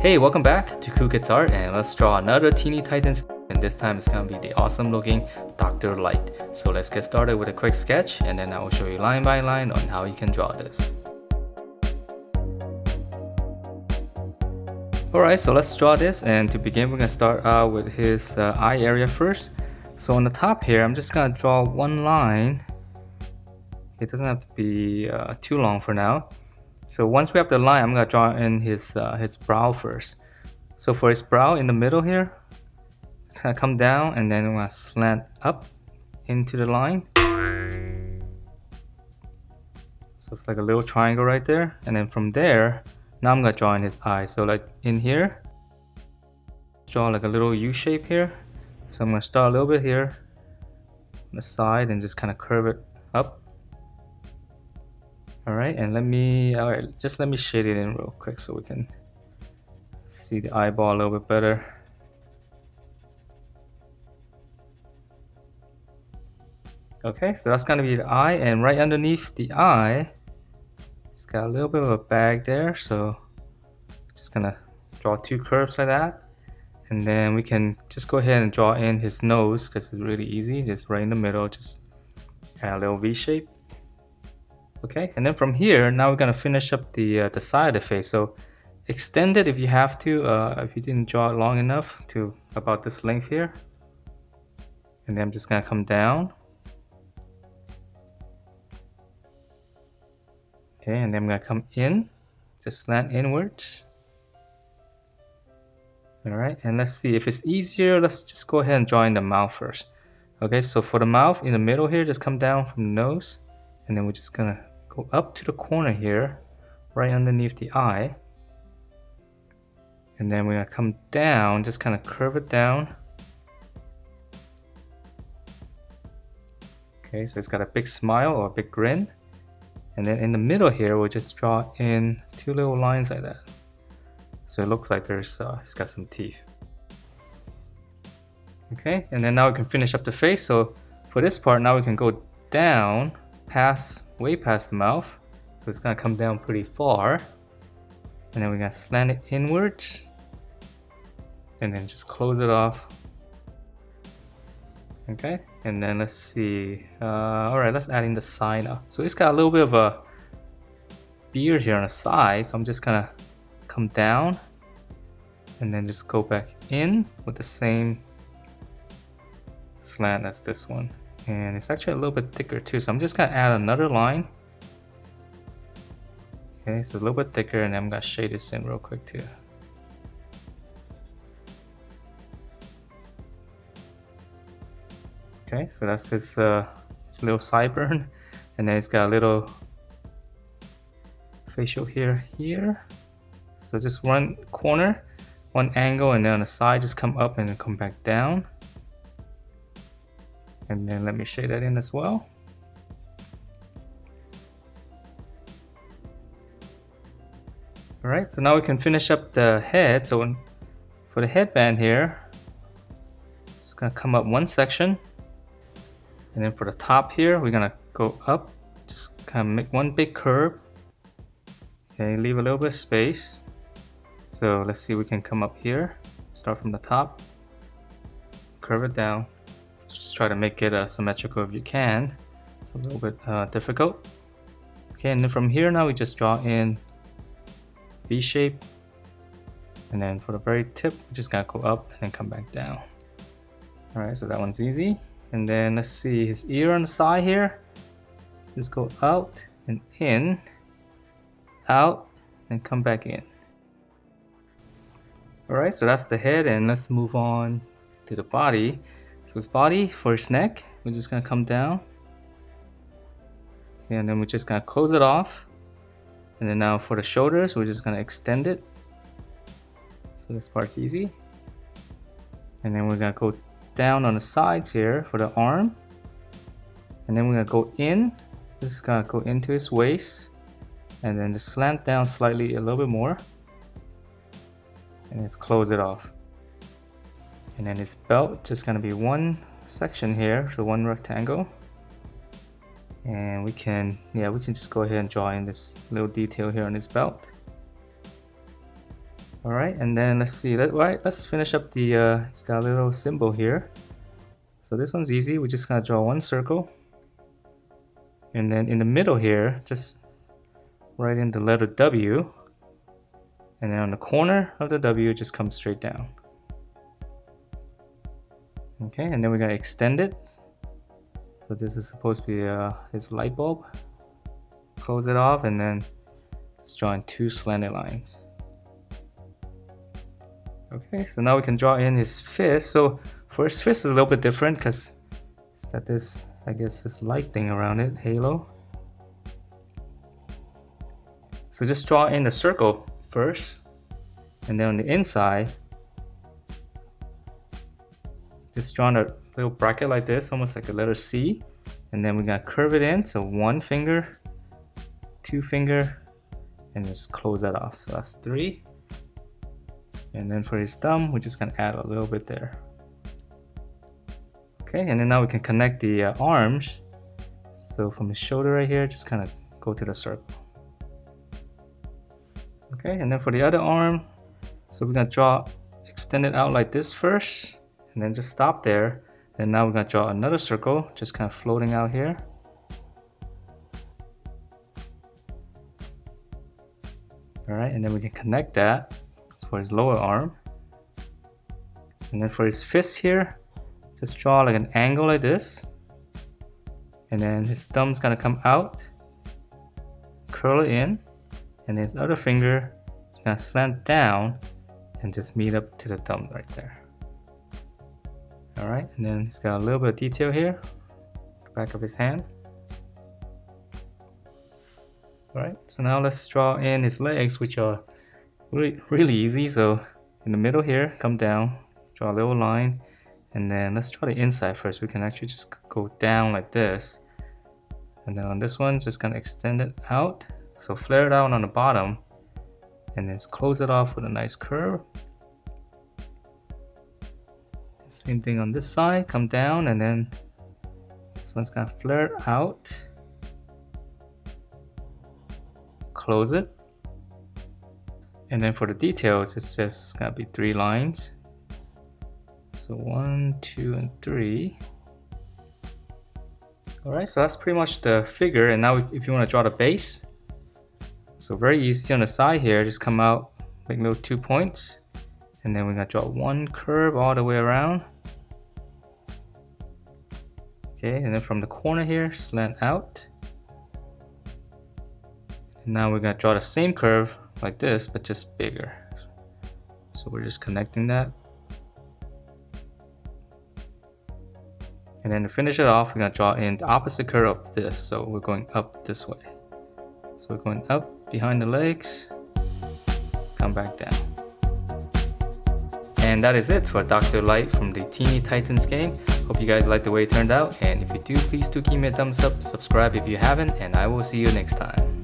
Hey, welcome back to Cool Kids Art, and let's draw another Teeny Titans, and this time it's gonna be the awesome looking Dr. Light. So let's get started with a quick sketch, and then I will show you line by line on how you can draw this. Alright, so let's draw this, and to begin we're gonna start out with his eye area first. So on the top here, I'm just gonna draw one line. It doesn't have to be too long for now. So once we have the line, I'm gonna draw in his brow first. So for his brow in the middle here, it's gonna come down and then I'm gonna slant up into the line. So it's like a little triangle right there. And then from there, now I'm gonna draw in his eye. So like in here, draw like a little U shape here. So I'm gonna start a little bit here on the side and just kind of curve it up. Alright, and let me shade it in real quick so we can see the eyeball a little bit better. Okay, so that's gonna be the eye, and right underneath the eye, it's got a little bit of a bag there, so just gonna draw two curves like that. And then we can just go ahead and draw in his nose because it's really easy, just right in the middle, just add a little V shape. Okay, and then from here, now we're gonna finish up the side of the face. So extend it if you have to, if you didn't draw it long enough, to about this length here. And then I'm just gonna come down. Okay, and then I'm gonna come in, just slant inwards. Alright, and let's see, if it's easier, let's just go ahead and draw in the mouth first. Okay, so for the mouth, in the middle here, just come down from the nose. And then we're just gonna go up to the corner here, right underneath the eye. And then we're gonna come down, just kind of curve it down. Okay, so it's got a big smile or a big grin. And then in the middle here, we'll just draw in two little lines like that. So it looks like it's got some teeth. Okay, and then now we can finish up the face. So for this part, now we can go down way past the mouth. So it's gonna come down pretty far. And then we're gonna slant it inwards. And then just close it off. Okay, and then let's see. Alright, let's add in the side now. So it's got a little bit of a beard here on the side. So I'm just gonna come down and then just go back in with the same slant as this one. And it's actually a little bit thicker too, so I'm just gonna add another line. Okay, so a little bit thicker, and I'm gonna shade this in real quick too. Okay, so that's his little sideburn, and then it's got a little facial hair here. So just one corner, one angle, and then on the side just come up and then come back down. And then let me shade that in as well. Alright, so now we can finish up the head. So for the headband here, it's gonna come up one section. And then for the top here, we're gonna go up, just kind of make one big curve. Okay, leave a little bit of space. So let's see, we can come up here, start from the top, curve it down. Just try to make it symmetrical if you can. It's a little bit difficult. Okay, and then from here now we just draw in V shape. And then for the very tip, we're just gonna go up and then come back down. Alright, so that one's easy. And then let's see, his ear on the side here. Just go out and in, out, and come back in. Alright, so that's the head, and let's move on to the body. So his body, for his neck, we're just gonna come down. And then we're just gonna close it off. And then now for the shoulders, we're just gonna extend it. So this part's easy. And then we're gonna go down on the sides here for the arm. And then we're gonna go in. This is gonna go into his waist. And then just slant down slightly a little bit more. And just close it off. And then his belt, just gonna be one section here, so one rectangle. And we can just go ahead and draw in this little detail here on his belt. Alright, and then let's see. Let's finish up the, it's got a little symbol here. So this one's easy. We're just gonna draw one circle. And then in the middle here, just write in the letter W. And then on the corner of the W, just come straight down. Okay, and then we're gonna extend it. So this is supposed to be its light bulb. Close it off, and then just draw in two slanted lines. Okay, so now we can draw in his fist. So for his fist is a little bit different because it's got this, I guess, this light thing around it, halo. So just draw in the circle first, and then on the inside, just draw a little bracket like this, almost like a letter C, and then we're gonna curve it in. So one finger, two finger, and just close that off. So that's 3. And then for his thumb, we're just gonna add a little bit there. Okay, and then now we can connect the arms. So from his shoulder right here, just kind of go to the circle. Okay, and then for the other arm, so we're gonna extend it out like this first, and then just stop there. And now we're gonna draw another circle, just kind of floating out here. All right, and then we can connect that for his lower arm. And then for his fist here, just draw like an angle like this. And then his thumb's gonna come out, curl it in, and his other finger is gonna slant down and just meet up to the thumb right there. All right, and then he's got a little bit of detail here, back of his hand. All right, so now let's draw in his legs, which are really easy. So in the middle here, come down, draw a little line, and then let's draw the inside first. We can actually just go down like this, and then on this one, just gonna extend it out. So flare it out on the bottom, and then close it off with a nice curve. Same thing on this side, come down, and then this one's gonna flare out, close it. And then for the details, it's just gonna be 3 lines. So 1, 2, and 3. All right, so that's pretty much the figure. And now if you wanna draw the base, so very easy on the side here, just come out, make little 2 points. And then we're gonna draw one curve all the way around. Okay, and then from the corner here, slant out. And now we're gonna draw the same curve like this, but just bigger. So we're just connecting that. And then to finish it off, we're gonna draw in the opposite curve of this. So we're going up this way. So we're going up behind the legs, come back down. And that is it for Dr. Light from the Teeny Titans game. Hope you guys liked the way it turned out, and if you do, please do give me a thumbs up, subscribe if you haven't, and I will see you next time.